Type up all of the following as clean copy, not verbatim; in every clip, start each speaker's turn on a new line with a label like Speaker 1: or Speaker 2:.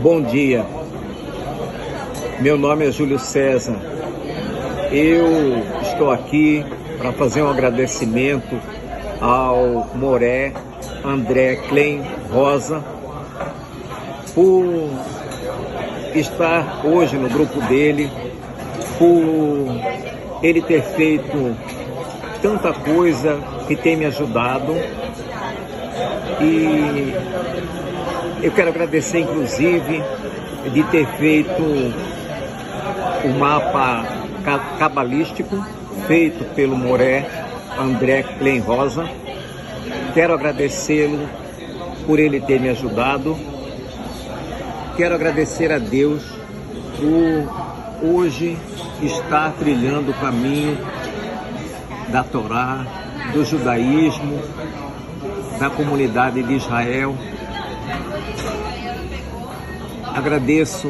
Speaker 1: Bom dia, meu nome é Júlio César. Eu estou aqui para fazer um agradecimento ao Moré André Klein Rosa por estar hoje no grupo dele, por ele ter feito tanta coisa que tem me ajudado. E eu quero agradecer, inclusive, de ter feito o mapa cabalístico feito pelo Moré André Klein Rosa. Quero agradecê-lo por ele ter me ajudado. Quero agradecer a Deus por hoje estar trilhando o caminho da Torá, do judaísmo, da comunidade de Israel. Agradeço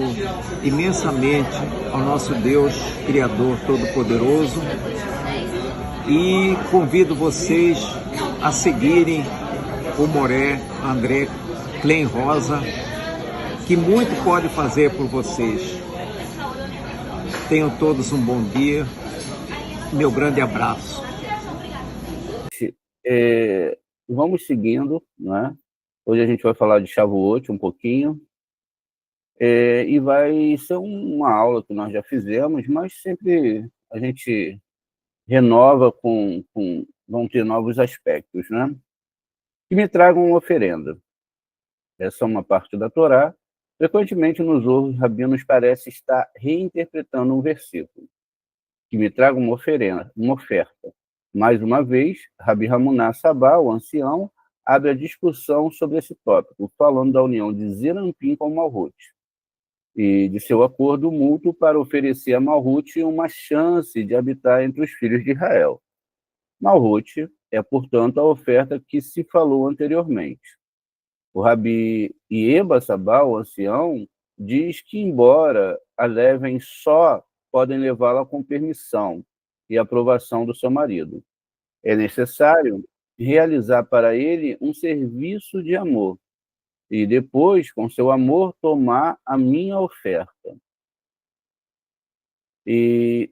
Speaker 1: imensamente ao nosso Deus, Criador Todo-Poderoso, e convido vocês a seguirem o Moré André Klein Rosa, que muito pode fazer por vocês. Tenham todos um bom dia. Meu grande abraço.
Speaker 2: Vamos seguindo, né? Hoje a gente vai falar de Shavuot um pouquinho. E vai ser uma aula que nós já fizemos, mas sempre a gente renova vão ter novos aspectos, né? Que me tragam uma oferenda. Essa é uma parte da Torá. Frequentemente nos ouros, rabinos parece estar reinterpretando um versículo. Que me traga uma oferta. Mais uma vez, Rabi Hamuná Sabá, o ancião, abre a discussão sobre esse tópico, falando da união de Zerampim com Malhut e de seu acordo mútuo para oferecer a Malhut uma chance de habitar entre os filhos de Israel. Malhut é, portanto, a oferta que se falou anteriormente. O Rabi Ieba Sabá, o ancião, diz que, embora a levem só, podem levá-la com permissão e aprovação do seu marido. É necessário realizar para ele um serviço de amor, e depois, com seu amor, tomar a minha oferta. E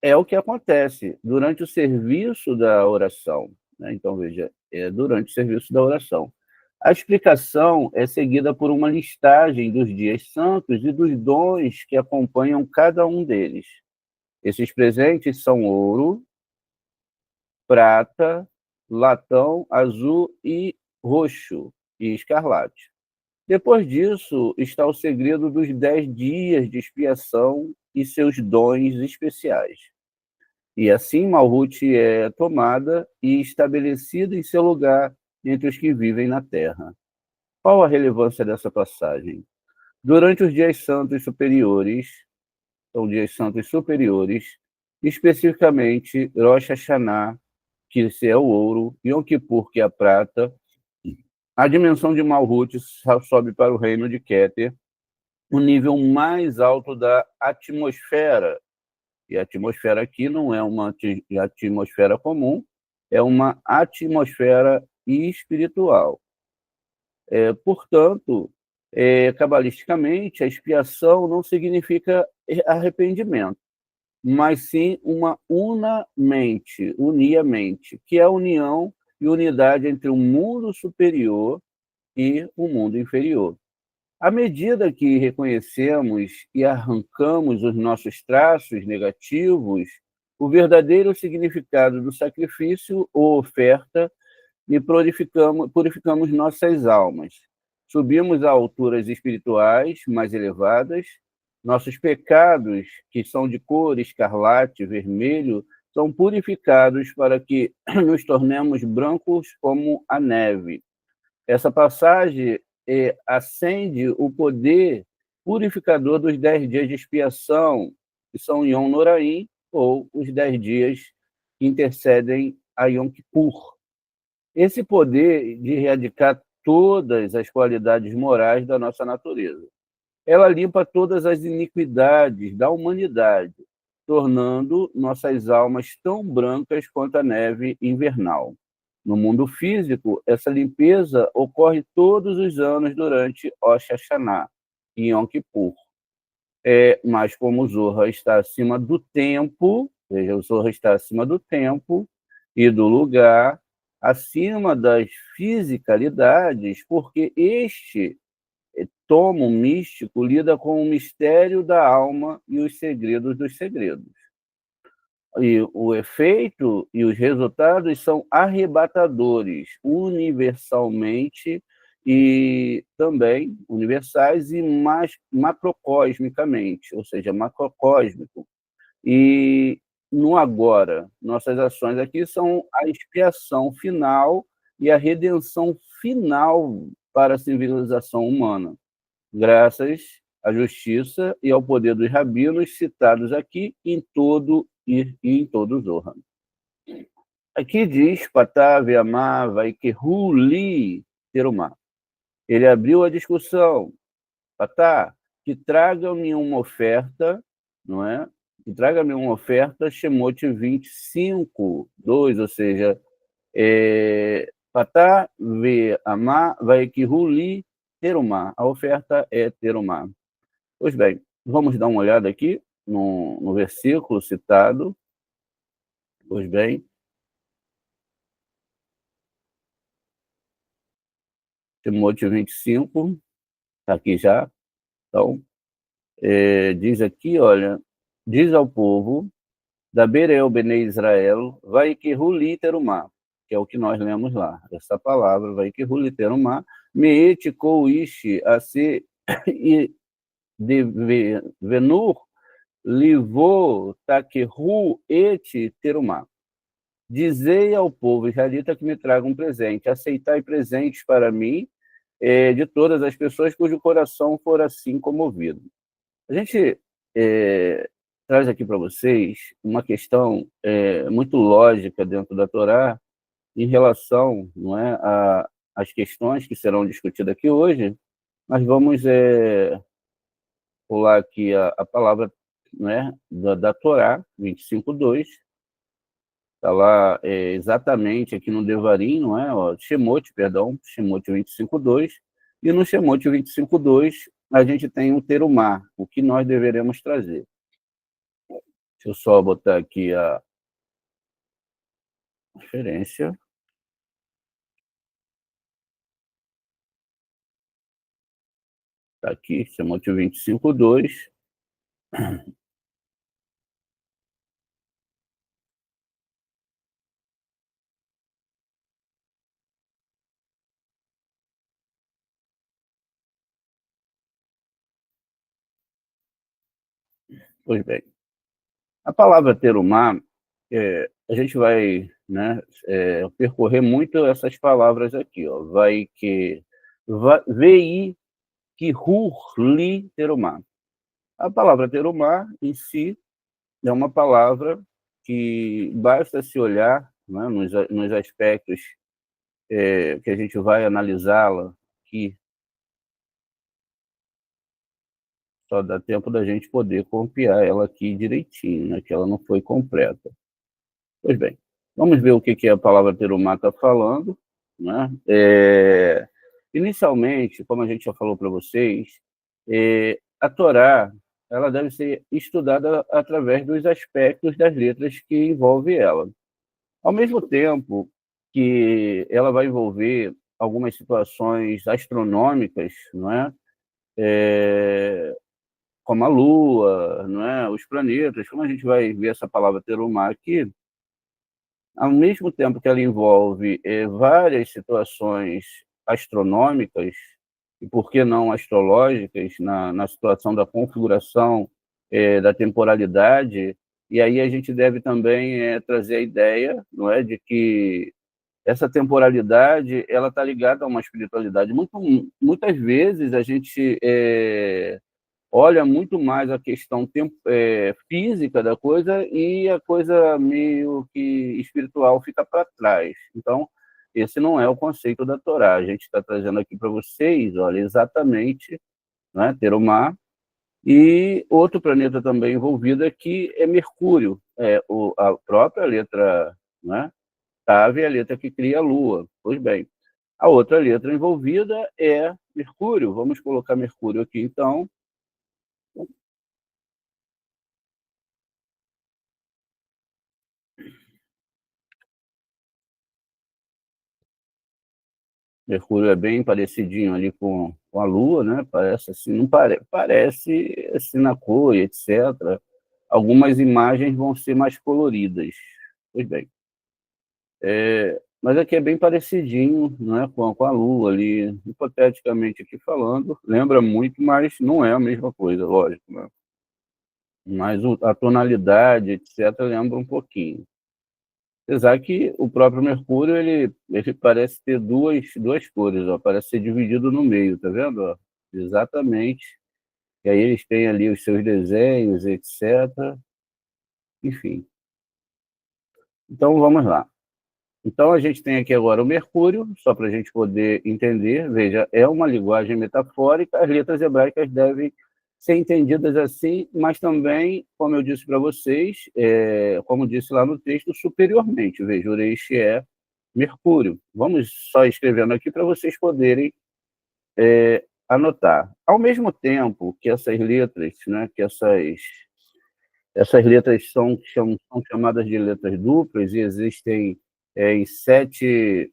Speaker 2: é o que acontece durante o serviço da oração, né? Então, veja, é durante o serviço da oração. A explicação é seguida por uma listagem dos dias santos e dos dons que acompanham cada um deles. Esses presentes são ouro, prata, latão, azul e roxo e escarlate. Depois disso, está o segredo dos 10 dias de expiação e seus dons especiais. E assim Malhut é tomada e estabelecida em seu lugar entre os que vivem na terra. Qual a relevância dessa passagem? Durante os dias santos superiores, especificamente Rosh Hashanah, que é o ouro, Yom Kippur, que é a prata, a dimensão de Malhut sobe para o reino de Keter, o nível mais alto da atmosfera. E a atmosfera aqui não é uma atmosfera comum, é uma atmosfera espiritual. Portanto, cabalisticamente, a expiação não significa arrependimento, mas sim uma unir a mente, que é a união e unidade entre o mundo superior e o mundo inferior. À medida que reconhecemos e arrancamos os nossos traços negativos, o verdadeiro significado do sacrifício ou oferta e purificamos nossas almas. Subimos a alturas espirituais mais elevadas. Nossos pecados, que são de cor escarlate, vermelho, são purificados para que nos tornemos brancos como a neve. Essa passagem acende o poder purificador dos 10 dias de expiação, que são Yom Noraim, ou os 10 dias que intercedem a Yom Kippur. Esse poder de erradicar todas as qualidades morais da nossa natureza. Ela limpa todas as iniquidades da humanidade, tornando nossas almas tão brancas quanto a neve invernal. No mundo físico, essa limpeza ocorre todos os anos durante Rosh Hashanah e Yom Kippur. Mas como o Zohar está acima do tempo, veja, o Zohar está acima do tempo e do lugar, acima das fisicalidades, porque este tomo místico lida com o mistério da alma e os segredos dos segredos. E o efeito e os resultados são arrebatadores, universalmente e também universais e macrocosmicamente, ou seja, macrocósmico. E no agora, nossas ações aqui são a expiação final e a redenção final para a civilização humana, graças à justiça e ao poder dos rabinos citados aqui em todo em todo o Zohar. Aqui diz, Patá, Veamá, Vaikehu, Li, Terumá. Ele abriu a discussão. Patá, que traga-me uma oferta, não é? Que traga-me uma oferta, Shemot 25, 2, ou seja, Patá, Veamá, Vaikehu, Li, Terumá. A oferta é Terumá. Pois bem, vamos dar uma olhada aqui no versículo citado. Pois bem, Timóteo 25, está aqui já. Então, diz aqui, olha, diz ao povo, da Bereu Bene Israel, vai que ruliterumá, que é o que nós lemos lá. Essa palavra, vai que ruliterumá, meete coishi a se de venur livou taqueru et terumá. Dizei ao povo israelita que me traga um presente, aceitai presentes para mim de todas as pessoas cujo coração for assim comovido. A gente traz aqui para vocês uma questão muito lógica dentro da Torá em relação, não é, às questões que serão discutidas aqui hoje. Nós vamos pular aqui a palavra, não é, da Torá, 25:2. Está lá exatamente aqui no Devarim, não é? Shemot 25:2. E no Shemot 25:2 a gente tem o terumá, o que nós deveremos trazer. Deixa eu só botar aqui a referência. Está aqui, Shemot 25:2. Pois bem, a palavra terumá, a gente vai, né, percorrer muito essas palavras aqui, ó. Vai que vei que li terumá. A palavra terumá em si é uma palavra que basta se olhar, né, nos aspectos que a gente vai analisá-la aqui. Só dá tempo da gente poder copiar ela aqui direitinho, né, que ela não foi completa. Pois bem, vamos ver o que a palavra terumá está falando, né? Inicialmente, como a gente já falou para vocês, a Torá ela deve ser estudada através dos aspectos das letras que envolvem ela. Ao mesmo tempo que ela vai envolver algumas situações astronômicas, não é? como a Lua, não é? Os planetas, como a gente vai ver essa palavra terumá aqui, ao mesmo tempo que ela envolve várias situações astronômicas, e por que não astrológicas, na situação da configuração da temporalidade, e aí a gente deve também trazer a ideia, não é, de que essa temporalidade ela está ligada a uma espiritualidade. Muitas vezes a gente olha muito mais a questão física da coisa e a coisa meio que espiritual fica para trás. Então, esse não é o conceito da Torá. A gente está trazendo aqui para vocês, olha, exatamente, né, Terumá, e outro planeta também envolvido aqui é Mercúrio, a própria letra, né, Tav é a letra que cria a Lua. Pois bem, a outra letra envolvida é Mercúrio. Vamos colocar Mercúrio aqui, então. Mercúrio é bem parecidinho ali com a Lua, né? Parece assim, não parece assim na cor, etc. Algumas imagens vão ser mais coloridas. Pois bem. Mas aqui é bem parecidinho, né, com a Lua ali, hipoteticamente aqui falando. Lembra muito, mas não é a mesma coisa, lógico, né? Mas a tonalidade, etc., lembra um pouquinho. Apesar que o próprio Mercúrio, ele parece ter duas cores, ó, parece ser dividido no meio, tá vendo? Ó? Exatamente. E aí eles têm ali os seus desenhos, etc. Enfim. Então, vamos lá. Então, a gente tem aqui agora o Mercúrio, só para a gente poder entender. Veja, é uma linguagem metafórica, as letras hebraicas devem ser entendidas assim, mas também, como eu disse para vocês, como disse lá no texto, superiormente. Veja, Ureixe é Mercúrio. Vamos só escrevendo aqui para vocês poderem anotar. Ao mesmo tempo que essas letras, né, que essas letras são chamadas de letras duplas e existem em sete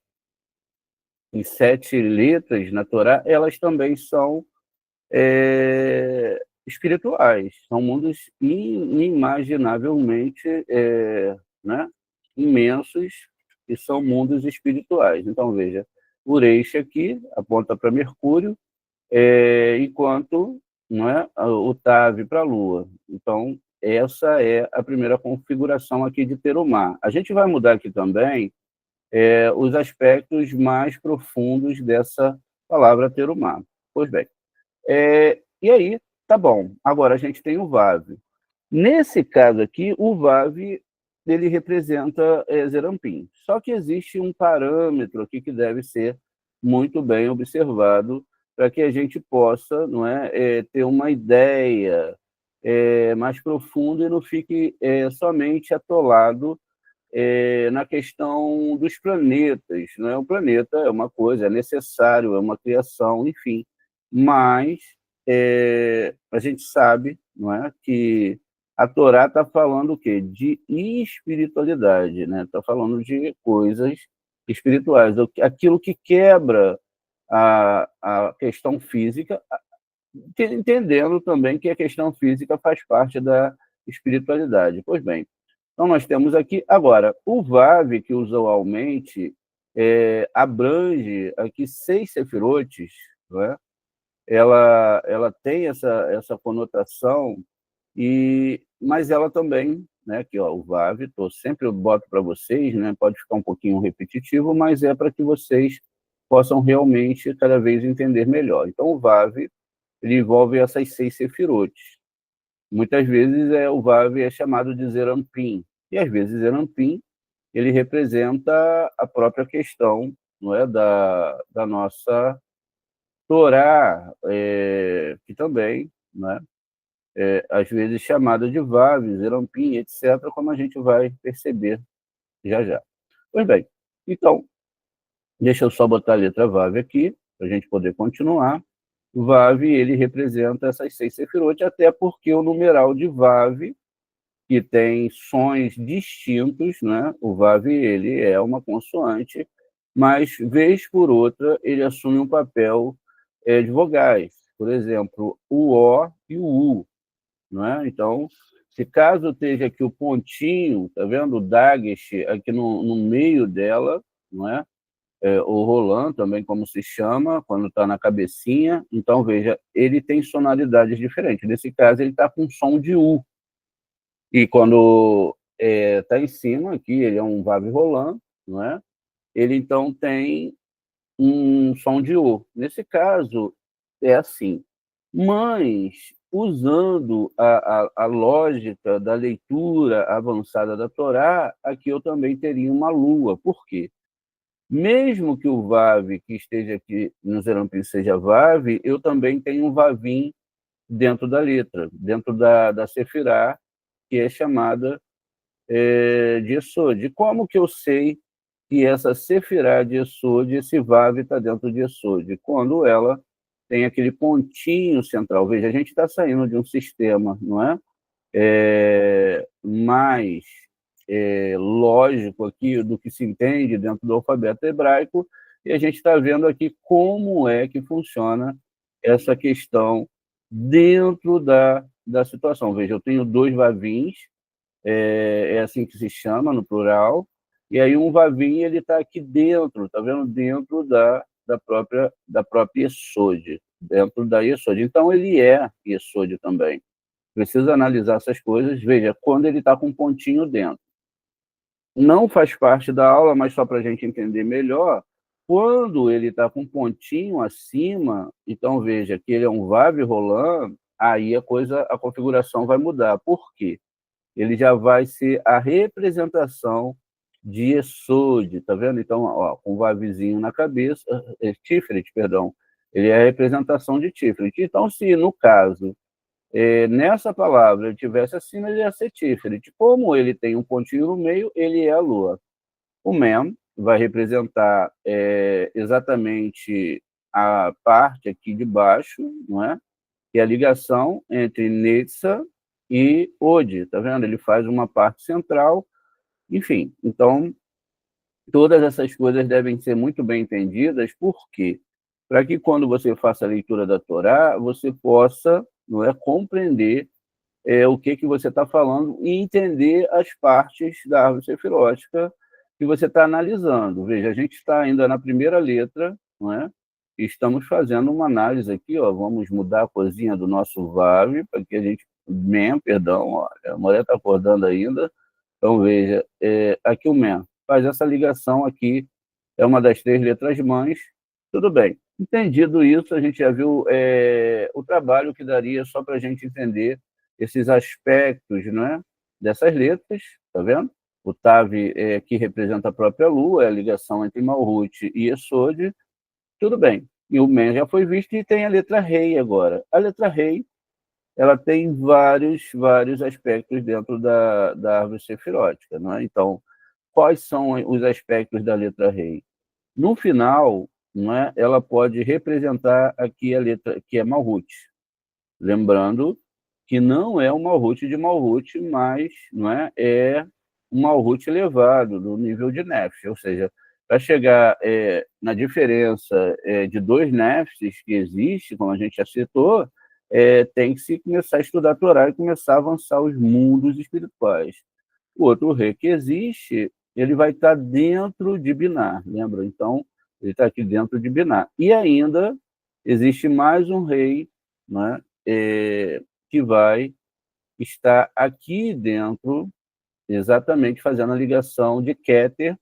Speaker 2: letras na Torá, elas também são espirituais, são mundos inimaginavelmente né, imensos e são mundos espirituais. Então, veja, Ureixe aqui aponta para Mercúrio, enquanto não é, o Tav para a Lua. Então, essa é a primeira configuração aqui de Terumá. A gente vai mudar aqui também os aspectos mais profundos dessa palavra Terumá. Pois bem, e aí, tá bom. Agora a gente tem o Vav. Nesse caso aqui, o Vav ele representa Zerampim. Só que existe um parâmetro aqui que deve ser muito bem observado para que a gente possa, não é, ter uma ideia mais profunda e não fique somente atolado na questão dos planetas. Não é? O planeta é uma coisa, é necessário, é uma criação, enfim. Mas a gente sabe, não é, que a Torá está falando o quê? De espiritualidade, né? Está falando de coisas espirituais, aquilo que quebra a questão física, entendendo também que a questão física faz parte da espiritualidade. Pois bem, então nós temos aqui, agora, o Vav, que usualmente abrange aqui 6 sefirotes, não é? Ela tem essa conotação, mas ela também, né, aqui, ó, o Vav, sempre eu boto para vocês, né, pode ficar um pouquinho repetitivo, mas é para que vocês possam realmente cada vez entender melhor. Então, o Vav, ele envolve essas 6 sefirotes. Muitas vezes o Vav é chamado de Zerampim, e às vezes Zerampim ele representa a própria questão, não é, da nossa Torá, que também, né, às vezes chamada de Vav, Zerampim, etc., como a gente vai perceber já já. Pois bem, então, deixa eu só botar a letra Vav aqui, para a gente poder continuar. O Vav, ele representa essas 6 sefirot, até porque o numeral de Vav, que tem sons distintos, né? O Vav, ele é uma consoante, mas, vez por outra, ele assume um papel de vogais. Por exemplo, o O e o U. não é? Então, se caso esteja aqui o pontinho, tá vendo? O Dagesh aqui no meio dela, não é? O Roland também, como se chama, quando está na cabecinha. Então, veja, ele tem sonoridades diferentes. Nesse caso, ele está com som de U. E quando está em cima aqui, ele é um Vav Roland, não é? Ele, então, tem um som de U. Nesse caso, é assim. Mas, usando a lógica da leitura avançada da Torá, aqui eu também teria uma lua. Por quê? Mesmo que o Vav que esteja aqui no Zerampim seja Vav, eu também tenho um Vavim dentro da letra, dentro da Sefirá, que é chamada de Esod. Como que eu sei que essa Sefirá de Esod, esse Vav está dentro de Esod? Quando ela tem aquele pontinho central. Veja, a gente está saindo de um sistema, não é? Mais lógico aqui do que se entende dentro do alfabeto hebraico, e a gente está vendo aqui como é que funciona essa questão dentro da situação. Veja, eu tenho 2 vavins, é assim que se chama no plural, e aí um vavim ele está aqui dentro, está vendo? Dentro da própria Yesod, dentro da Yesod. Então ele é Yesod também. Precisa analisar essas coisas. Veja, quando ele está com um pontinho dentro. Não faz parte da aula, mas só para a gente entender melhor, quando ele está com um pontinho acima, então veja que ele é um Vav Roland, aí a configuração vai mudar. Por quê? Ele já vai ser a representação de Yesod, tá vendo? Então, ó, com um Vavzinho na cabeça, Tiferet, perdão, ele é a representação de Tiferet. Então, se no caso nessa palavra ele tivesse acima, ele ia ser Tiferet. Como ele tem um pontinho no meio, ele é a lua. O Mem vai representar exatamente a parte aqui de baixo, não é? Que é a ligação entre Netza e Od, tá vendo? Ele faz uma parte central, enfim. Então, todas essas coisas devem ser muito bem entendidas, por quê? Para que quando você faça a leitura da Torá, você possa, não é, compreender o que você está falando e entender as partes da árvore sefilótica que você está analisando. Veja, a gente está ainda na primeira letra, não é? E estamos fazendo uma análise aqui, ó, vamos mudar a coisinha do nosso Vav, para que a gente... Mem, perdão, ó, a mulher está acordando ainda. Então, veja, aqui o Mem faz essa ligação aqui, é uma das 3 letras mães, tudo bem. Entendido isso, a gente já viu o trabalho que daria só para a gente entender esses aspectos, né, dessas letras, tá vendo? O Tav que representa a própria Lua, é a ligação entre Malhut e Yesod, tudo bem. E o Men já foi visto e tem a letra Rei agora. A letra Rei, ela tem vários aspectos dentro da árvore sefirótica, né? Então, quais são os aspectos da letra Rei? No final, não é, ela pode representar aqui a letra que é Malhut. Lembrando que não é um Malhut de Malhut, mas não é um Malhut elevado, do nível de Nefesh, ou seja, para chegar na diferença de 2 Nefeshs que existe, como a gente já citou, tem que se começar a estudar a Torá e começar a avançar os mundos espirituais. O outro rei que existe, ele vai estar dentro de Biná, lembra? Então, ele está aqui dentro de Biná. E ainda existe mais um rei, né, que vai estar aqui dentro, exatamente fazendo a ligação de Keter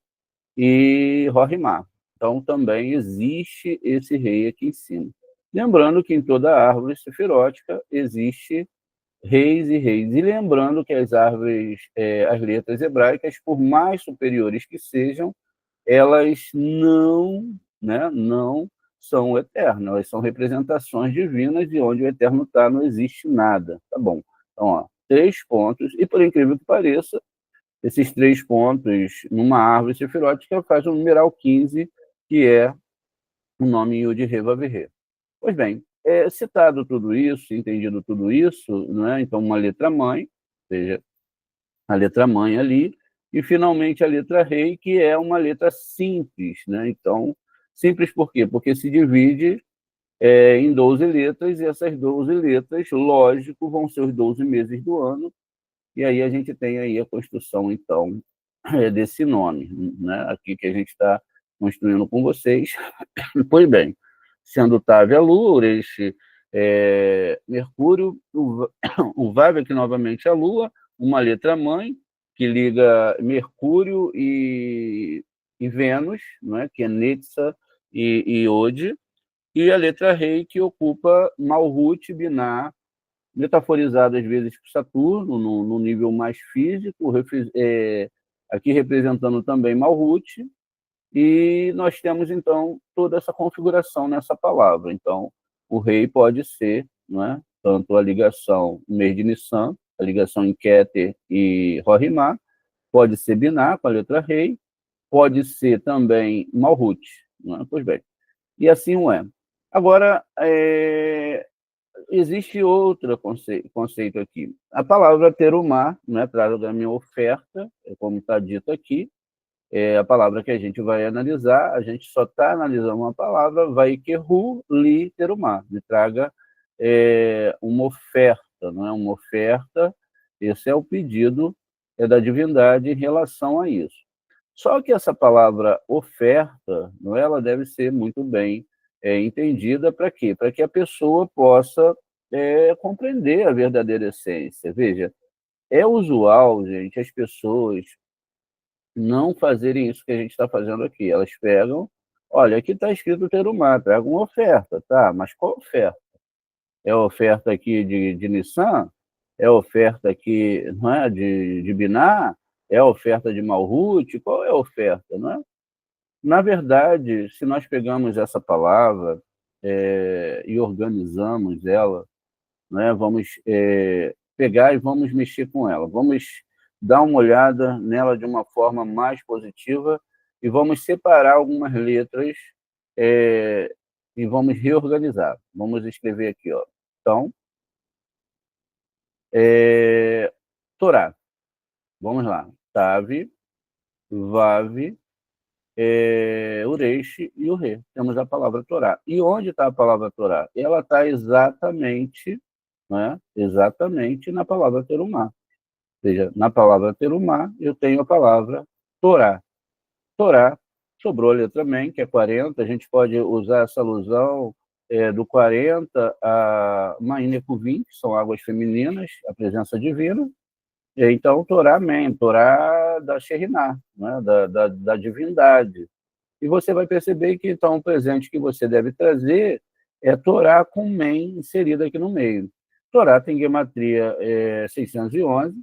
Speaker 2: e Rohimá. Então, também existe esse rei aqui em cima. Lembrando que em toda árvore sefirótica existe reis e reis. E lembrando que as árvores, as letras hebraicas, por mais superiores que sejam, elas não são eternas, elas são representações divinas e onde o eterno está não existe nada, tá bom? Então, ó, 3 pontos, e por incrível que pareça, esses 3 pontos numa árvore sefirótica faz o numeral 15, que é o nome Yud-He-Vav-He. Pois bem, citado tudo isso, entendido tudo isso, não é? Então uma letra mãe, ou seja, a letra mãe ali, e finalmente a letra rei, que é uma letra simples, né? Então, simples por quê? Porque se divide em 12 letras, e essas 12 letras, lógico, vão ser os 12 meses do ano, e aí a gente tem aí a construção, então, desse nome, né? Aqui que a gente está construindo com vocês. Pois bem, sendo Tave a Lua, Ureixe Mercúrio, o Vav aqui novamente a Lua, uma letra mãe, que liga Mercúrio e Vênus, não é? Que é Netza e Ode, e a letra Rei, que ocupa Malhut, Binah, metaforizado às vezes por Saturno, no nível mais físico, aqui representando também Malhut, e nós temos, então, toda essa configuração nessa palavra. Então, o rei pode ser, não é? Tanto a ligação no mês de Nissan, a ligação em Keter e Rohimá, pode ser Binah, com a letra rei, pode ser também Malhut, não é? Pois bem, e assim o é. Agora, existe outro conceito aqui. A palavra terumá, né, traz a minha oferta, como está dito aqui, é a palavra que a gente vai analisar, a gente só está analisando uma palavra, vai que ru li terumá, me traga uma oferta, não é uma oferta, esse é o pedido da divindade em relação a isso. Só que essa palavra oferta, não é, ela deve ser muito bem entendida para quê? Para que a pessoa possa compreender a verdadeira essência. Veja, é usual, gente, as pessoas não fazerem isso que a gente está fazendo aqui. Elas pegam, olha, aqui está escrito Terumá, traga uma oferta, tá? Mas qual oferta? É a oferta aqui de Nissan? É a oferta aqui, não é, de Binah? É a oferta de Malhut? Qual é a oferta, não é? Na verdade, se nós pegamos essa palavra e organizamos ela, né, vamos pegar e vamos mexer com ela, vamos dar uma olhada nela de uma forma mais positiva e vamos separar algumas letras e vamos reorganizar. Vamos escrever aqui, ó. Então, Torá. Vamos lá. Tav, Vav, Ureixe e o Rê. Temos a palavra Torá. E onde está a palavra Torá? Ela está exatamente, né, exatamente na palavra Terumá. Ou seja, na palavra Terumá, eu tenho a palavra Torá. Torá, sobrou a letra Men, que é 40. A gente pode usar essa alusão do 40 a Mainekuvim, que são águas femininas, a presença divina. Então, Torá Men, Torá da Sheriná, né, da divindade. E você vai perceber que, então, o presente que você deve trazer é Torá com Men inserida aqui no meio. Torá tem gematria 611,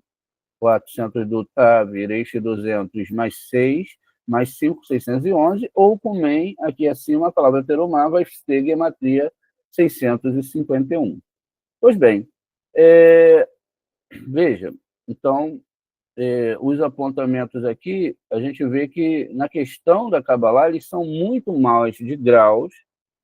Speaker 2: 400 do Tav, Reixe 200, mais 6, mais 5, 611, ou com Men, aqui acima, a palavra Terumá vai ter gematria 651. Pois bem, veja, então, os apontamentos aqui, a gente vê que na questão da Kabbalah, eles são muito mais de graus.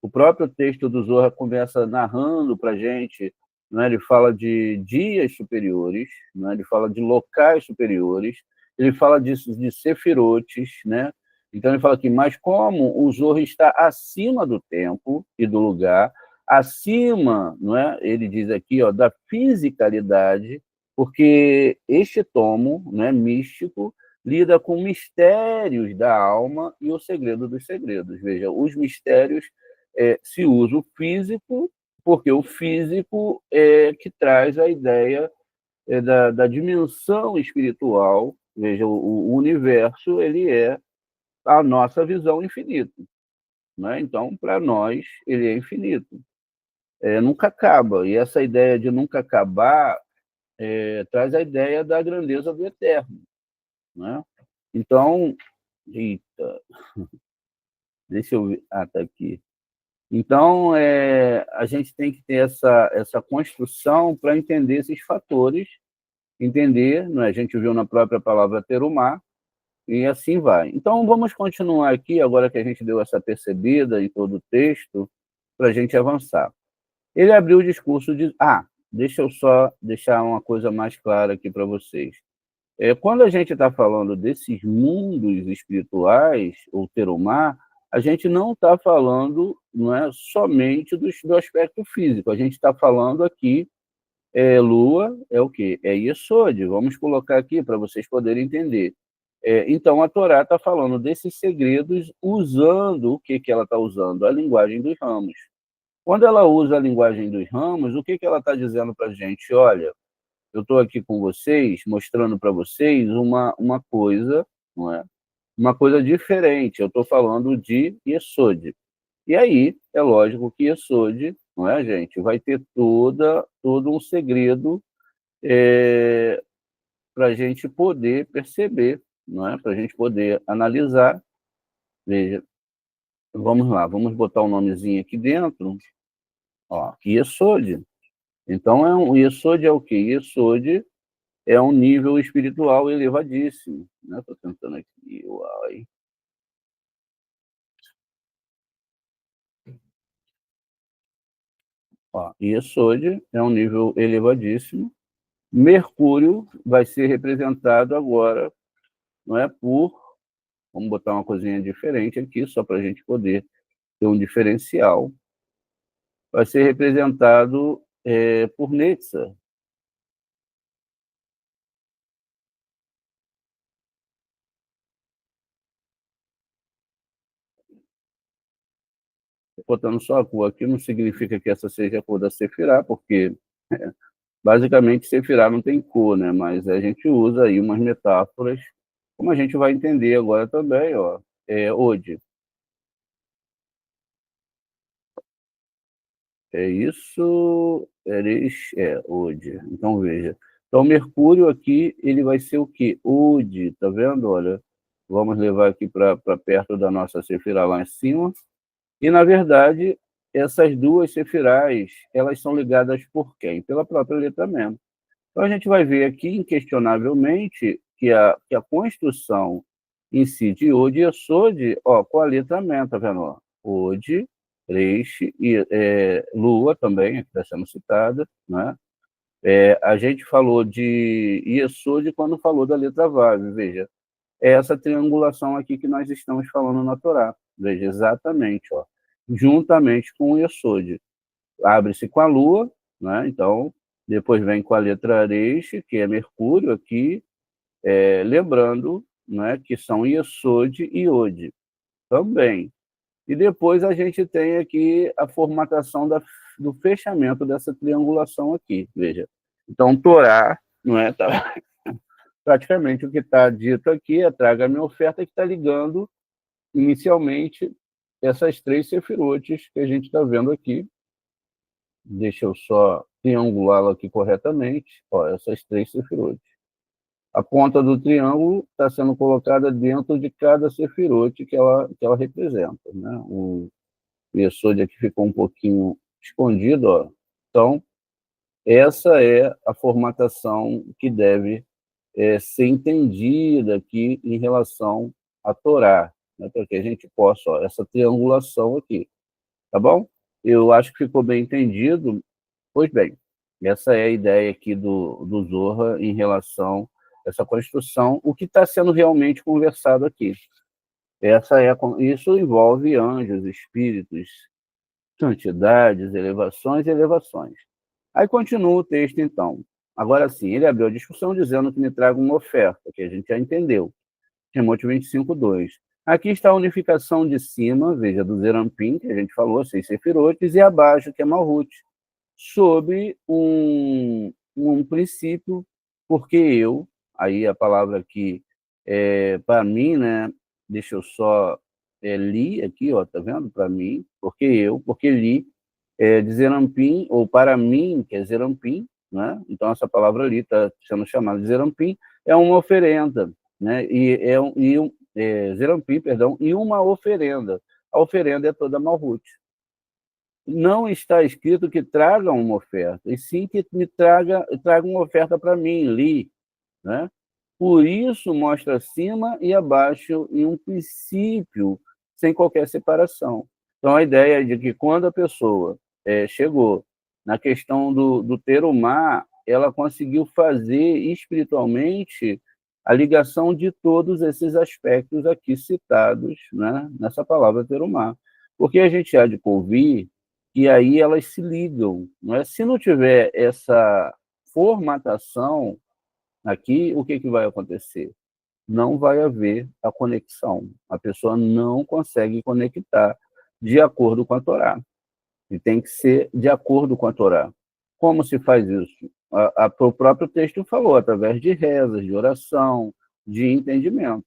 Speaker 2: O próprio texto do Zohar começa narrando para a gente, né? Ele fala de dias superiores, né? Ele fala de locais superiores, ele fala de sefirotes, né? Então ele fala aqui, mas como o Zohar está acima do tempo e do lugar, acima, não é? Ele diz aqui, ó, da fisicalidade, porque este tomo, né, místico, lida com mistérios da alma e o segredo dos segredos. Veja, os mistérios se usa o físico, porque o físico é que traz a ideia da dimensão espiritual. Veja, o universo ele é a nossa visão infinita, né? Então, para nós, ele é infinito. Nunca acaba. E essa ideia de nunca acabar traz a ideia da grandeza do eterno, né? Então, eita, deixa eu ver, tá aqui. Então, a gente tem que ter essa construção para entender esses fatores, entender, né? A gente viu na própria palavra terumá, e assim vai. Então, vamos continuar aqui, agora que a gente deu essa percebida em todo o texto, para a gente avançar. Ele abriu o discurso de... deixa eu só deixar uma coisa mais clara aqui para vocês. Quando a gente está falando desses mundos espirituais, ou terumá, a gente não está falando, não é somente do aspecto físico, a gente está falando aqui, Lua é o quê? É Yesod, vamos colocar aqui para vocês poderem entender. Então, a Torá está falando desses segredos usando o que ela está usando? A linguagem dos ramos. Quando ela usa a linguagem dos ramos, o que ela está dizendo para a gente? Olha, eu estou aqui com vocês, mostrando para vocês uma coisa, não é? Uma coisa diferente. Eu estou falando de Yesod. E aí, é lógico que Yesod, não é, gente? Vai ter todo um segredo para a gente poder perceber, não é? Para a gente poder analisar. Veja, vamos lá, vamos botar um nomezinho aqui dentro. Ó, Yesod. Então, Yesod é o quê? Yesod é um nível espiritual elevadíssimo. Estou tentando aqui, uai. Ó, Yesod é um nível elevadíssimo. Mercúrio vai ser representado agora, não é por... Vamos botar uma coisinha diferente aqui, só para a gente poder ter um diferencial. Vai ser representado por Netzah. Botando só a cor aqui não significa que essa seja a cor da Sefirá, porque basicamente Sefirá não tem cor, né? Mas a gente usa aí umas metáforas, como a gente vai entender agora também, ó. Ode. É isso, Ode. Então, veja. Então, Mercúrio aqui, ele vai ser o quê? Ode, tá vendo? Olha, vamos levar aqui para perto da nossa Sefirá lá em cima. E, na verdade, essas duas Sefirás, elas são ligadas por quem? Pela própria letra Mem. Então, a gente vai ver aqui, inquestionavelmente, que a construção em si de Ode e Yesod, ó, com a letra Mem, tá vendo? Ó? Ode, Reish e Lua também, que está sendo citada, né? A gente falou de Yesod quando falou da letra Vav, veja, é essa triangulação aqui que nós estamos falando na Torá, veja, exatamente, ó, juntamente com o Yesod. Abre-se com a Lua, né? Então, depois vem com a letra Reish, que é Mercúrio aqui, lembrando, né, que são Yesod e Ode também. E depois a gente tem aqui a formatação do fechamento dessa triangulação aqui, veja. Então, Torá, não é? Tá, praticamente o que está dito aqui é traga a minha oferta, que está ligando inicialmente essas três sefirotes que a gente está vendo aqui. Deixa eu só triangulá-la aqui corretamente. Ó, essas três sefirotes. A ponta do triângulo está sendo colocada dentro de cada sefirote que ela representa, né? O Yesod aqui ficou um pouquinho escondido, ó. Então, essa é a formatação que deve ser entendida aqui em relação à Torá, né? Para que a gente possa, ó, essa triangulação aqui, tá bom? Eu acho que ficou bem entendido. Pois bem, essa é a ideia aqui do Zohar em relação a essa construção, o que está sendo realmente conversado aqui. Isso envolve anjos, espíritos, santidades, elevações e elevações. Aí continua o texto, então. Agora sim, ele abriu a discussão dizendo que me traga uma oferta, que a gente já entendeu. Timóteo 25:2. Aqui está a unificação de cima, veja, do Zerampim, que a gente falou, 6 sefirotes, e abaixo, que é Malhut, sobre um princípio, porque eu, aí a palavra aqui, para mim, né, deixa eu só li aqui, ó, tá vendo? Para mim, porque li, de Zerampim, ou para mim, que é Zerampim, né? Então essa palavra ali está sendo chamada de Zerampim, é uma oferenda, né? Zerampim, perdão, e uma oferenda. A oferenda é toda Malhut. Não está escrito que traga uma oferta, e sim que me traga uma oferta para mim, li, né? Por isso mostra acima e abaixo em um princípio, sem qualquer separação. Então, a ideia é de que quando a pessoa chegou na questão do Terumá, ela conseguiu fazer espiritualmente a ligação de todos esses aspectos aqui citados, né, nessa palavra terumá. Porque a gente há de ouvir que aí elas se ligam. Não é? Se não tiver essa formatação aqui, o que, que vai acontecer? Não vai haver a conexão. A pessoa não consegue conectar de acordo com a Torá. E tem que ser de acordo com a Torá. Como se faz isso? O próprio texto falou, através de rezas, de oração, de entendimento.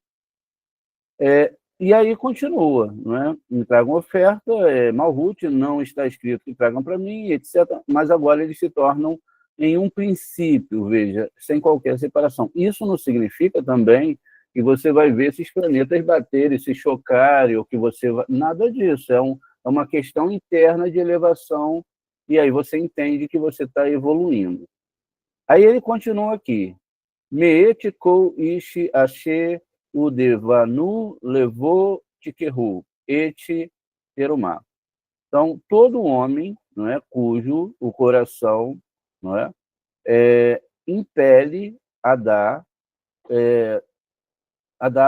Speaker 2: E aí continua, não é? Me tragam oferta, Malhut, não está escrito que tragam para mim, etc. Mas agora eles se tornam em um princípio, veja, sem qualquer separação. Isso não significa também que você vai ver esses planetas baterem, se chocarem, ou que você vai... Nada disso, é uma questão interna de elevação, e aí você entende que você está evoluindo. Aí ele continua aqui. Meet kou ishi ashe udevanu levou tikehu et terumá. Então, todo homem, não é, cujo o coração, não impele a dar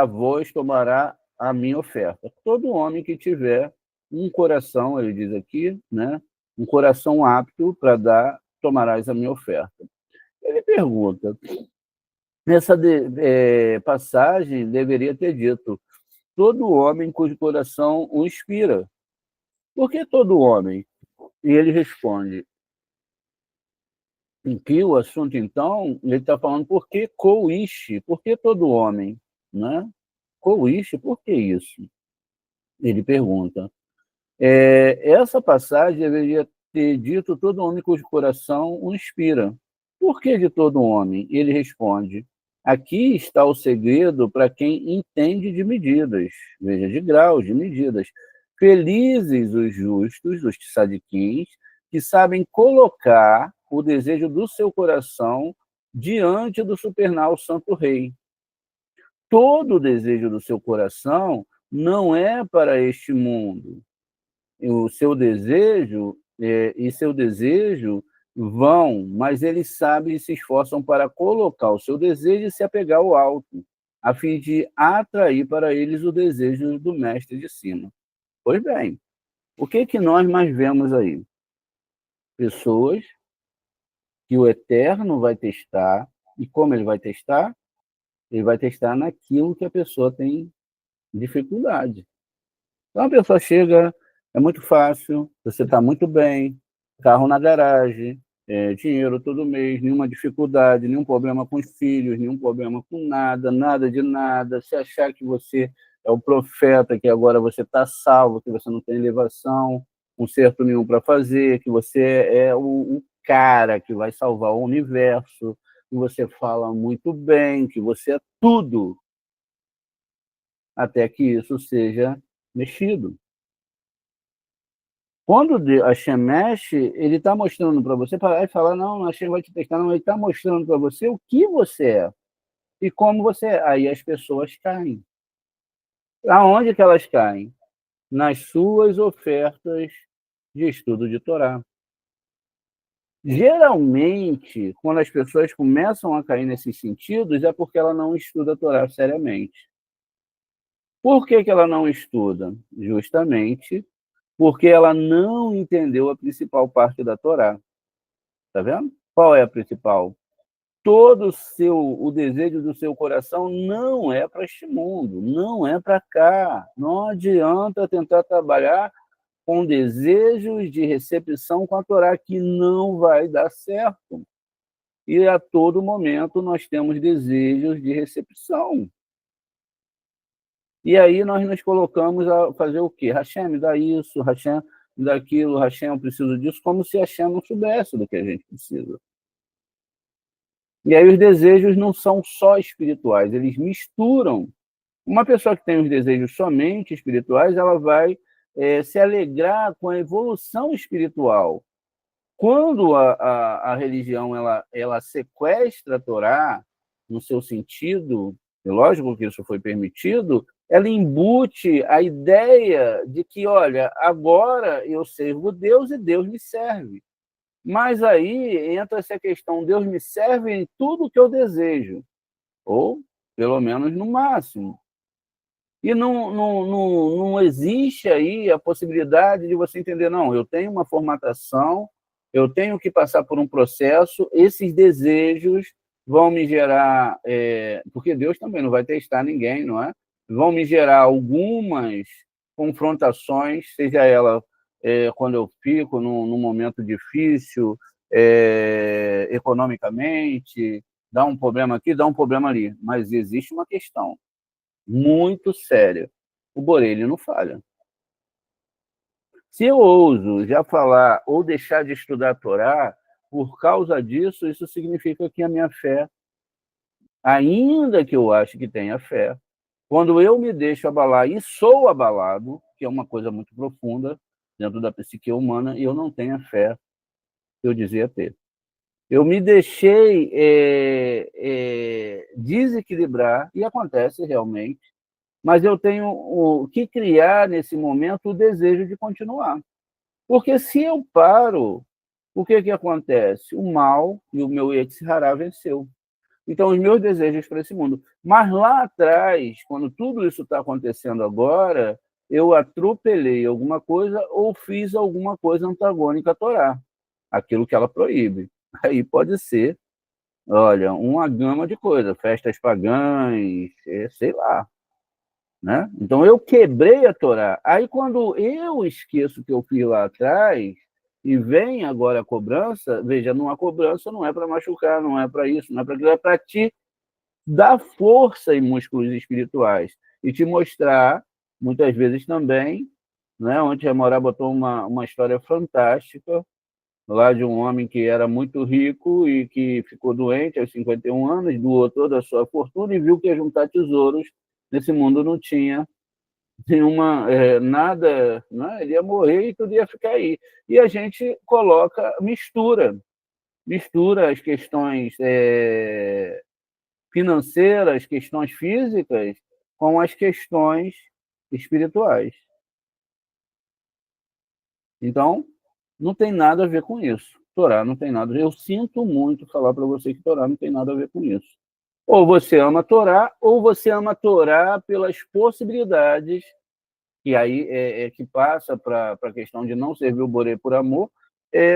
Speaker 2: voz, tomará a minha oferta. Todo homem que tiver um coração, ele diz aqui, né, um coração apto para dar, tomarás a minha oferta. Ele pergunta, nessa passagem deveria ter dito, todo homem cujo coração o inspira. Por que todo homem? E ele responde, em que o assunto, então, ele está falando por que coiche, por que todo homem? Né? Coiche, por que isso? Ele pergunta. Essa passagem deveria ter dito todo homem cujo coração o inspira. Por que de todo homem? Ele responde, aqui está o segredo para quem entende de medidas, veja, de graus, de medidas. Felizes os justos, os tzadiquins, que sabem colocar o desejo do seu coração diante do supernal Santo Rei. Todo o desejo do seu coração não é para este mundo. O seu desejo e seu desejo vão, mas eles sabem e se esforçam para colocar o seu desejo e se apegar ao alto, a fim de atrair para eles o desejo do mestre de cima. Pois bem, o que nós mais vemos aí? Pessoas que o Eterno vai testar, e como ele vai testar? Ele vai testar naquilo que a pessoa tem dificuldade. Então a pessoa chega, é muito fácil, você está muito bem, carro na garagem, dinheiro todo mês, nenhuma dificuldade, nenhum problema com os filhos, nenhum problema com nada, nada de nada. Se achar que você é o profeta, que agora você está salvo, que você não tem elevação, conserto nenhum para fazer, que você é o cara que vai salvar o universo, que você fala muito bem, que você é tudo, até que isso seja mexido. Quando a Hashem mexe, ele está mostrando para você, parar e falar, não, a Hashem vai te testar, não, ele está mostrando para você o que você é e como você é. Aí as pessoas caem. Aonde que elas caem? Nas suas ofertas de estudo de Torá. Geralmente, quando as pessoas começam a cair nesses sentidos, é porque ela não estuda a Torá seriamente. Por que ela não estuda? Justamente porque ela não entendeu a principal parte da Torá. Tá vendo? Qual é a principal? O desejo do seu coração não é para este mundo, não é para cá. Não adianta tentar trabalhar com desejos de recepção com a Torá, que não vai dar certo. E a todo momento nós temos desejos de recepção. E aí nós nos colocamos a fazer o quê? Hashem, me dá isso, Hashem, me dá aquilo, Hashem, eu preciso disso, como se Hashem não soubesse do que a gente precisa. E aí os desejos não são só espirituais, eles misturam. Uma pessoa que tem os desejos somente espirituais, ela vai se alegrar com a evolução espiritual. Quando a religião ela sequestra a Torá, no seu sentido, é lógico que isso foi permitido, ela embute a ideia de que, olha, agora eu sirvo Deus e Deus me serve. Mas aí entra essa questão, Deus me serve em tudo que eu desejo. Ou pelo menos no máximo. E não existe aí a possibilidade de você entender, não, eu tenho uma formatação, eu tenho que passar por um processo, esses desejos vão me gerar, porque Deus também não vai testar ninguém, não é? Vão me gerar algumas confrontações, seja ela quando eu fico num momento difícil, economicamente, dá um problema aqui, dá um problema ali, mas existe uma questão muito séria. O Borelli não falha. Se eu ouso já falar ou deixar de estudar a Torá, por causa disso, isso significa que a minha fé, ainda que eu ache que tenha fé, quando eu me deixo abalar e sou abalado, que é uma coisa muito profunda dentro da psique humana, e eu não tenho a fé que eu dizia ter. Eu me deixei desequilibrar, e acontece realmente, mas eu tenho que criar, nesse momento, o desejo de continuar. Porque se eu paro, o que acontece? O mal e o meu Yetzer Hará venceu. Então, os meus desejos para esse mundo. Mas lá atrás, quando tudo isso está acontecendo agora, eu atropelei alguma coisa ou fiz alguma coisa antagônica à Torá, aquilo que ela proíbe. Aí pode ser, olha, uma gama de coisas, festas pagãs, sei lá. Né? Então, eu quebrei a Torá. Aí, quando eu esqueço o que eu fiz lá atrás, e vem agora a cobrança, veja, a cobrança não é para machucar, não é para isso, não é para aquilo, é para te dar força em músculos espirituais e te mostrar, muitas vezes também, né? Ontem a Morá botou uma história fantástica, lá de um homem que era muito rico e que ficou doente aos 51 anos, doou toda a sua fortuna e viu que ia juntar tesouros nesse mundo não tinha nenhuma, nada, né? Ele ia morrer e tudo ia ficar aí. E a gente coloca, mistura as questões financeiras, questões físicas, com as questões espirituais. Então, não tem nada a ver com isso. Torá não tem nada a ver. Eu sinto muito falar para você que Torá não tem nada a ver com isso. Ou você ama a Torá, ou você ama a Torá pelas possibilidades, que aí que passa para a questão de não servir o Boré por amor,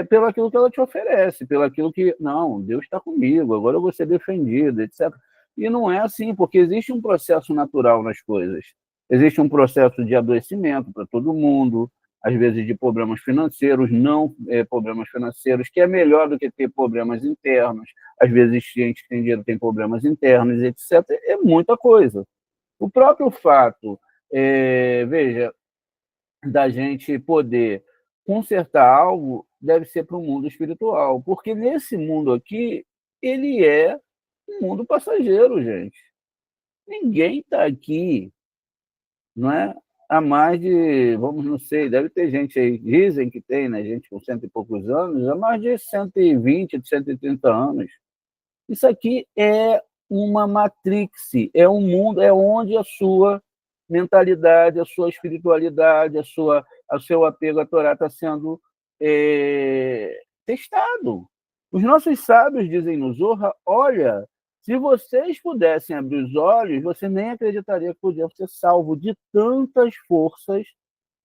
Speaker 2: pelo aquilo que ela te oferece, pelo aquilo que, não, Deus está comigo, agora eu vou ser defendido, etc. E não é assim, porque existe um processo natural nas coisas. Existe um processo de adoecimento para todo mundo, às vezes de problemas financeiros, não problemas financeiros, que é melhor do que ter problemas internos. Às vezes, gente que tem dinheiro tem problemas internos, etc. É muita coisa. O próprio fato, veja, da gente poder consertar algo deve ser para o mundo espiritual, porque nesse mundo aqui, ele é um mundo passageiro, gente. Ninguém está aqui, não é? Há mais de, vamos, não sei, deve ter gente aí, dizem que tem, né, gente com 100 e poucos anos, há mais de 120, de 130 anos. Isso aqui é uma matrix, é um mundo, é onde a sua mentalidade, a sua espiritualidade, o seu apego à Torá está sendo testado. Os nossos sábios dizem no Zohar, olha, se vocês pudessem abrir os olhos, você nem acreditaria que podia ser salvo de tantas forças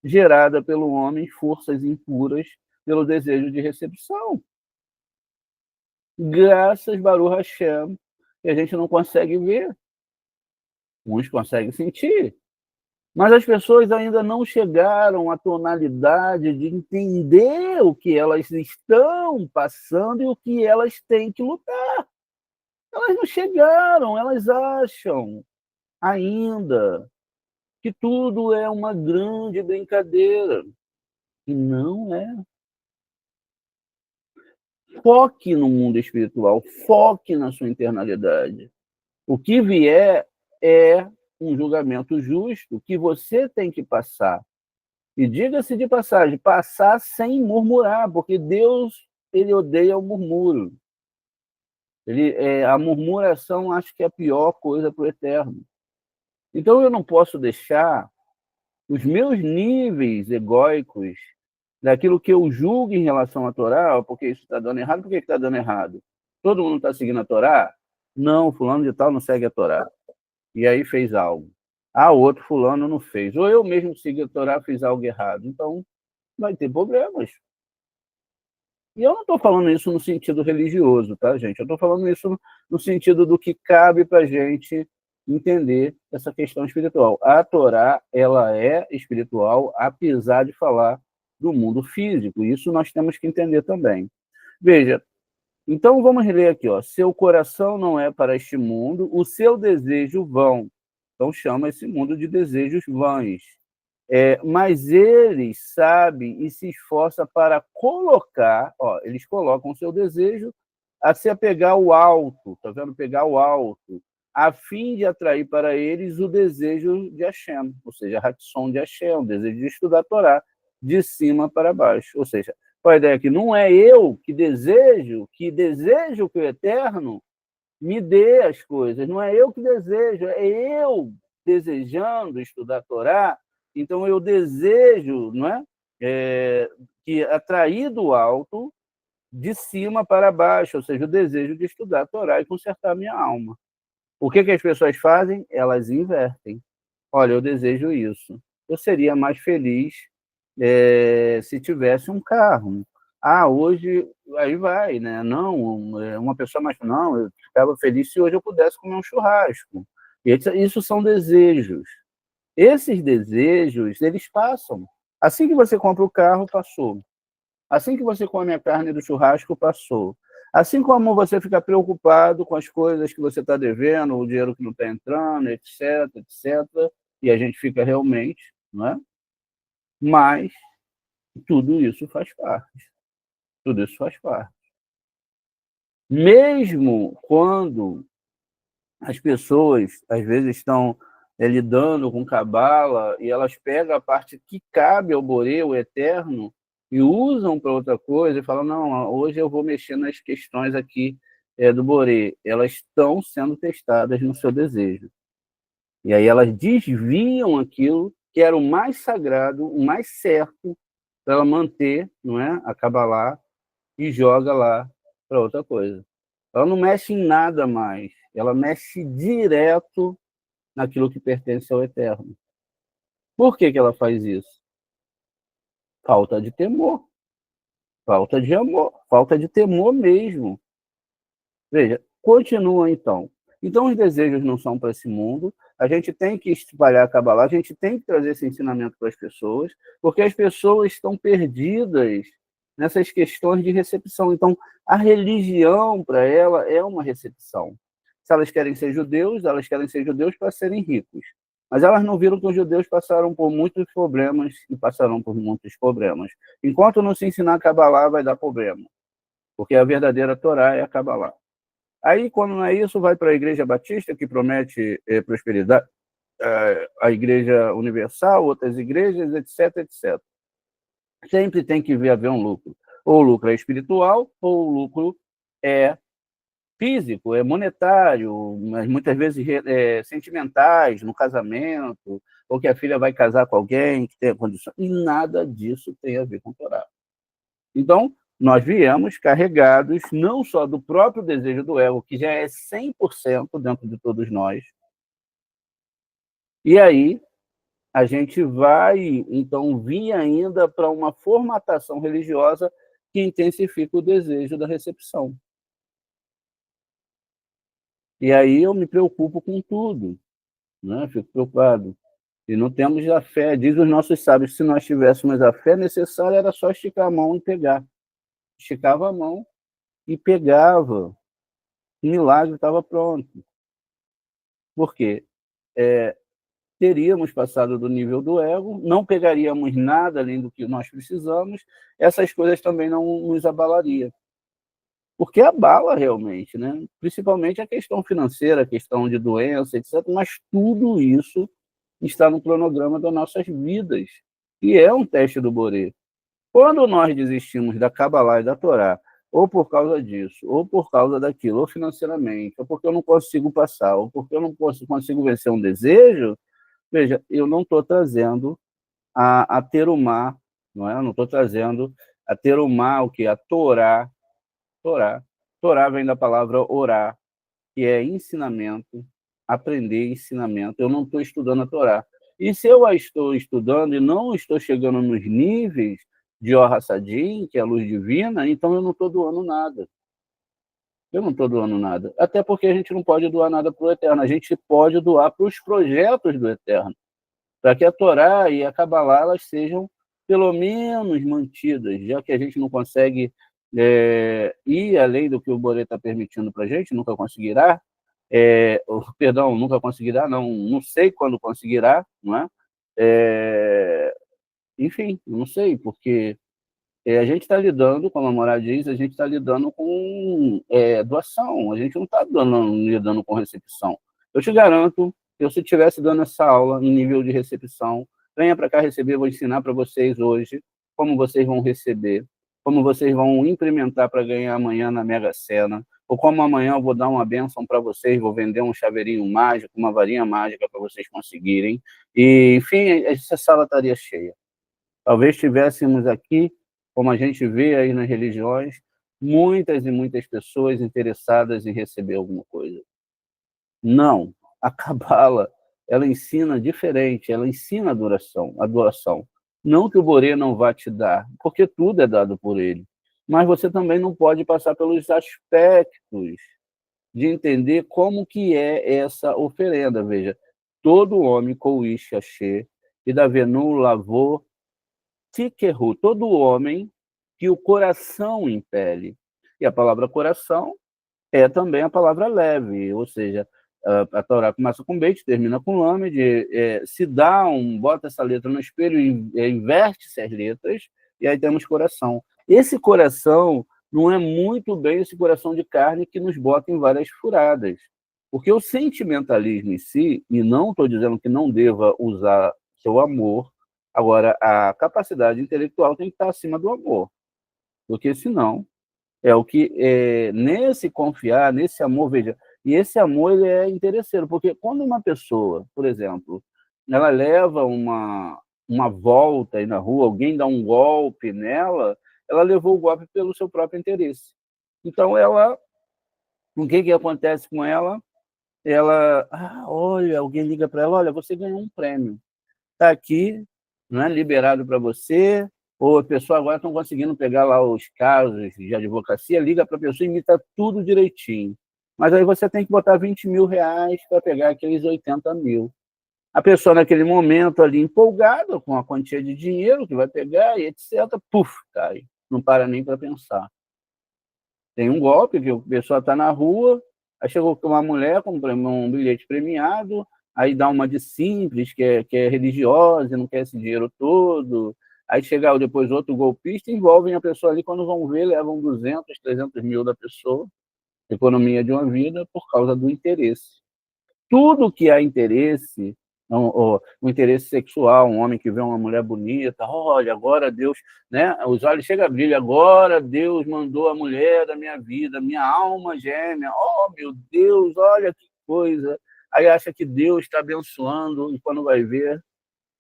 Speaker 2: geradas pelo homem, forças impuras, pelo desejo de recepção. Graças Baruch Hashem, que a gente não consegue ver. Uns conseguem sentir. Mas as pessoas ainda não chegaram à tonalidade de entender o que elas estão passando e o que elas têm que lutar. Elas não chegaram, elas acham ainda que tudo é uma grande brincadeira. E não é. Foque no mundo espiritual, foque na sua internalidade. O que vier é um julgamento justo que você tem que passar. E diga-se de passagem, passar sem murmurar, porque Deus ele odeia o murmúrio. A murmuração acho que é a pior coisa para o Eterno. Então eu não posso deixar os meus níveis egóicos daquilo que eu julgo em relação à Torá, porque isso está dando errado, por que está dando errado? Todo mundo está seguindo a Torá? Não, fulano de tal não segue a Torá. e aí fez algo. Ah, o outro fulano não fez. Ou eu mesmo segui a Torá, fiz algo errado. Então, vai ter problemas. E eu não estou falando isso no sentido religioso, tá, gente? Eu estou falando isso no sentido do que cabe para a gente entender essa questão espiritual. A Torá, ela é espiritual, apesar de falar do mundo físico. Isso nós temos que entender também. Veja, então vamos ler aqui, ó. Seu coração não é para este mundo, o seu desejo vão. Então chama esse mundo de desejos vãs. Mas eles sabem e se esforçam para colocar, ó, eles colocam o seu desejo a se apegar ao alto, tá vendo? Pegar o alto, a fim de atrair para eles o desejo de Hashem, ou seja, a Hatson de Hashem, o desejo de estudar a Torá, de cima para baixo. Ou seja, qual a ideia aqui? Não é eu que desejo que o Eterno me dê as coisas, não é eu que desejo, é eu desejando estudar a Torá. Então eu desejo, não é? Que atrair do alto de cima para baixo, ou seja, o desejo de estudar a Torá e consertar a minha alma. O que as pessoas fazem? Elas invertem. Olha, eu desejo isso. Eu seria mais feliz se tivesse um carro. Ah, hoje, aí vai, né? Não, uma pessoa mais... Não, eu ficava feliz se hoje eu pudesse comer um churrasco. Isso são desejos. Esses desejos, eles passam. Assim que você compra o carro, passou. Assim que você come a carne do churrasco, passou. Assim como você fica preocupado com as coisas que você está devendo, o dinheiro que não está entrando, etc, etc, e a gente fica realmente, não é? Mas tudo isso faz parte. Tudo isso faz parte. Mesmo quando as pessoas, às vezes, estão lidando com cabala e elas pegam a parte que cabe ao Boré, o Eterno, e usam para outra coisa e falam, não, hoje eu vou mexer nas questões aqui do Boré. Elas estão sendo testadas no seu desejo. E aí elas desviam aquilo que era o mais sagrado, o mais certo, para ela manter, não é, a cabalá, e joga lá para outra coisa. Ela não mexe em nada mais. Ela mexe direto naquilo que pertence ao Eterno. Por que ela faz isso? Falta de temor, falta de amor, falta de temor mesmo. Veja, continua então. Então, os desejos não são para esse mundo, a gente tem que espalhar a Kabbalah, a gente tem que trazer esse ensinamento para as pessoas, porque as pessoas estão perdidas nessas questões de recepção. Então, a religião, para ela, é uma recepção. Se elas querem ser judeus, elas querem ser judeus para serem ricos. Mas elas não viram que os judeus passaram por muitos problemas e passarão por muitos problemas. Enquanto não se ensinar a Kabbalah, vai dar problema. Porque a verdadeira Torá é a Kabbalah. Aí, quando não é isso, vai para a Igreja Batista, que promete prosperidade, a Igreja Universal, outras igrejas, etc, etc. Sempre tem que haver um lucro. Ou o lucro é espiritual, ou o lucro é físico, é monetário, mas muitas vezes sentimentais, no casamento, ou que a filha vai casar com alguém que tem condição. E nada disso tem a ver com Torá. Então, nós viemos carregados não só do próprio desejo do ego, que já é 100% dentro de todos nós, e aí a gente vai, então, vir ainda para uma formatação religiosa que intensifica o desejo da recepção. E aí eu me preocupo com tudo, né? Fico preocupado. E não temos a fé, diz os nossos sábios, se nós tivéssemos a fé necessária, era só esticar a mão e pegar. Esticava a mão e pegava. O milagre estava pronto. Por quê? Teríamos passado do nível do ego, não pegaríamos nada além do que nós precisamos, essas coisas também não nos abalariam. Porque abala realmente, né? Principalmente a questão financeira, a questão de doença, etc. Mas tudo isso está no cronograma das nossas vidas. E é um teste do Boré. Quando nós desistimos da Kabbalah e da Torá, ou por causa disso, ou por causa daquilo, ou financeiramente, ou porque eu não consigo passar, ou porque eu não consigo vencer um desejo, veja, eu não estou trazendo a terumá, não é? Eu não estou trazendo a terumá, o que? A Torá. Torá. Torá vem da palavra orá, que é ensinamento, aprender ensinamento, eu não estou estudando a Torá. E se eu a estou estudando e não estou chegando nos níveis de Or Hassadim, que é a luz divina, então eu não estou doando nada. Eu não estou doando nada. Até porque a gente não pode doar nada para o Eterno. A gente pode doar para os projetos do Eterno. Para que a Torá e a Kabbalah elas sejam, pelo menos, mantidas, já que a gente não consegue ir além do que o Boré está permitindo para a gente, nunca conseguirá. Perdão, nunca conseguirá, não sei quando conseguirá, não é? Enfim, não sei, porque a gente está lidando, como a Morá diz, a gente está lidando com doação, a gente não está lidando com recepção. Eu te garanto, eu se estivesse dando essa aula em nível de recepção, venha para cá receber, vou ensinar para vocês hoje como vocês vão receber, como vocês vão implementar para ganhar amanhã na Mega Sena, ou como amanhã eu vou dar uma bênção para vocês, vou vender um chaveirinho mágico, uma varinha mágica para vocês conseguirem. E, enfim, essa sala estaria cheia. Talvez tivéssemos aqui, como a gente vê aí nas religiões, muitas e muitas pessoas interessadas em receber alguma coisa. Não, a Cabala, ela ensina diferente, ela ensina a doação. Não que o Boré não vá te dar, porque tudo é dado por ele. Mas você também não pode passar pelos aspectos de entender como que é essa oferenda. Veja, todo homem com o Ixaxê, e da Venu lavou Tiquerru, todo homem que o coração impele. E a palavra coração é também a palavra leve, ou seja, a Torá começa com beit, termina com lamed, se bota essa letra no espelho e inverte-se as letras, e aí temos coração. Esse coração não é muito bem esse coração de carne que nos bota em várias furadas, porque o sentimentalismo em si, e não estou dizendo que não deva usar seu amor, agora a capacidade intelectual tem que estar acima do amor, porque senão é o que, nesse confiar, nesse amor, veja, e esse amor ele é interesseiro, porque quando uma pessoa, por exemplo, ela leva uma volta aí na rua, alguém dá um golpe nela, ela levou o golpe pelo seu próprio interesse. Então, o que acontece com ela? Olha, alguém liga para ela, olha, você ganhou um prêmio, está aqui, não é liberado para você, ou a pessoa agora estão conseguindo pegar lá os casos de advocacia, liga para a pessoa e imita tudo direitinho. Mas aí você tem que botar 20 mil reais para pegar aqueles 80 mil. A pessoa, naquele momento ali, empolgada com a quantia de dinheiro que vai pegar, e etc., puf, cai. Não para nem para pensar. Tem um golpe que a pessoa está na rua, aí chegou uma mulher com um bilhete premiado, aí dá uma de simples, que é religiosa, e não quer esse dinheiro todo. Aí chega depois outro golpista, envolvem a pessoa ali, quando vão ver, levam 200, 300 mil da pessoa, economia de uma vida, por causa do interesse. Tudo que há interesse, o interesse sexual, um homem que vê uma mulher bonita, olha, agora Deus, né? Os olhos chegam a brilhar, agora Deus mandou a mulher da minha vida, minha alma gêmea, oh meu Deus, olha que coisa. Aí acha que Deus está abençoando, e quando vai ver,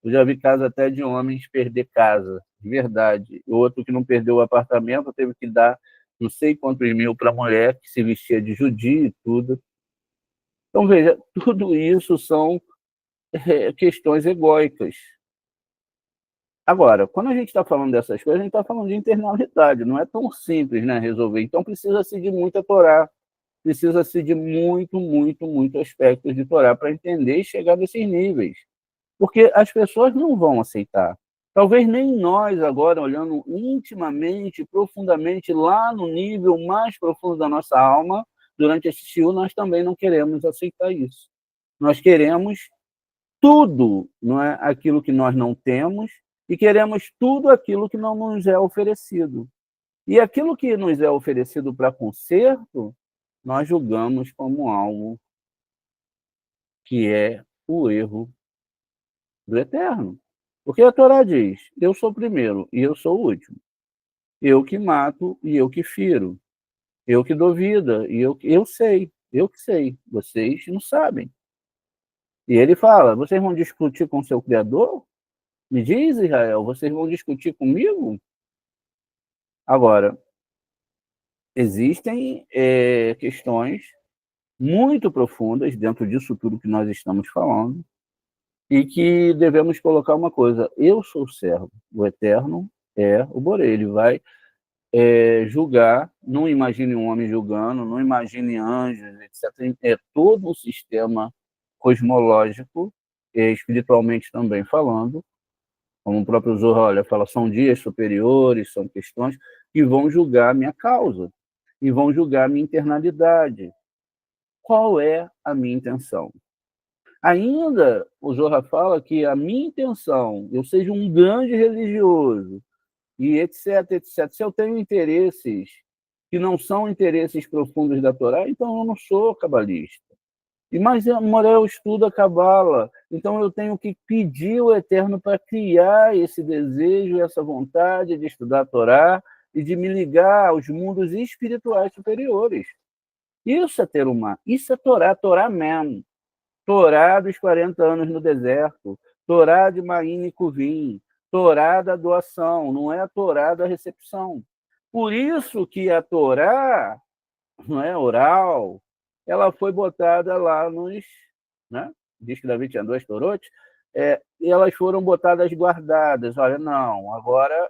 Speaker 2: eu já vi casos até de homens perder casa, de verdade. O outro que não perdeu o apartamento teve que dar não sei quantos mil para a mulher que se vestia de judia e tudo. Então, veja, tudo isso são questões egóicas. Agora, quando a gente está falando dessas coisas, a gente está falando de internalidade, não é tão simples, né, resolver. Então, precisa-se de muita Torá, precisa-se de muito aspectos de Torá para entender e chegar nesses níveis. Porque as pessoas não vão aceitar. Talvez nem nós, agora, olhando intimamente, profundamente, lá no nível mais profundo da nossa alma, durante esse shiur, nós também não queremos aceitar isso. Nós queremos tudo, não é, aquilo que nós não temos, e queremos tudo aquilo que não nos é oferecido. E aquilo que nos é oferecido para conserto, nós julgamos como algo que é o erro do Eterno. Porque a Torá diz, eu sou o primeiro e eu sou o último. Eu que mato e eu que firo. Eu que dou vida e eu sei, eu que sei. Vocês não sabem. E ele fala, vocês vão discutir com seu Criador? Me diz, Israel, vocês vão discutir comigo? Agora, existem questões muito profundas dentro disso tudo que nós estamos falando, e que devemos colocar uma coisa: eu sou o servo, o Eterno é o Borei, ele vai julgar. Não imagine um homem julgando, não imagine anjos, etc. É todo um sistema cosmológico, espiritualmente também falando, como o próprio Zohar olha, fala, são dias superiores, são questões que vão julgar a minha causa, e vão julgar a minha internalidade. Qual é a minha intenção? Ainda o Zohar fala que a minha intenção, eu seja um grande religioso, e etc, etc. Se eu tenho interesses que não são interesses profundos da Torá, então eu não sou cabalista. Mas eu estudo a Cabala, então eu tenho que pedir ao Eterno para criar esse desejo, essa vontade de estudar a Torá e de me ligar aos mundos espirituais superiores. Isso é ter uma, isso é Torá, Torá mesmo. Torá dos 40 anos no deserto, Torá de Maim e Cuvim, Torá da doação, não é a Torá da recepção. Por isso que a Torá, não é oral, ela foi botada lá nos, né? Diz que Davi tinha 2 torotes, e elas foram botadas guardadas. Olha, não, agora,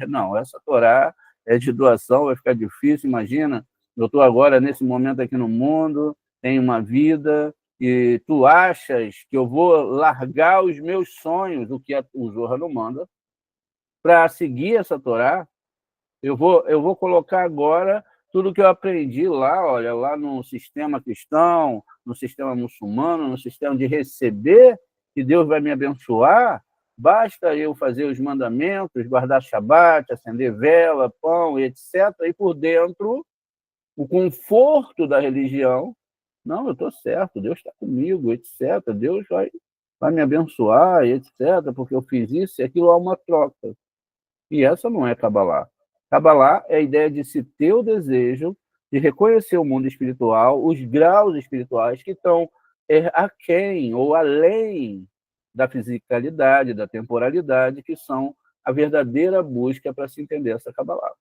Speaker 2: não, essa Torá é de doação, vai ficar difícil, imagina, eu estou agora, nesse momento aqui no mundo, tenho uma vida, e tu achas que eu vou largar os meus sonhos, o que o Zohar não manda, para seguir essa Torá? Eu vou colocar agora tudo que eu aprendi lá, olha, lá no sistema cristão, no sistema muçulmano, no sistema de receber, que Deus vai me abençoar, basta eu fazer os mandamentos, guardar Shabat, acender vela, pão, etc. E por dentro, o conforto da religião, não, eu estou certo, Deus está comigo, etc. Deus vai me abençoar, etc., porque eu fiz isso e aquilo, há uma troca. E essa não é Kabbalah. Kabbalah é a ideia de se ter o desejo de reconhecer o mundo espiritual, os graus espirituais que estão aquém ou além da fisicalidade, da temporalidade, que são a verdadeira busca para se entender essa Kabbalah.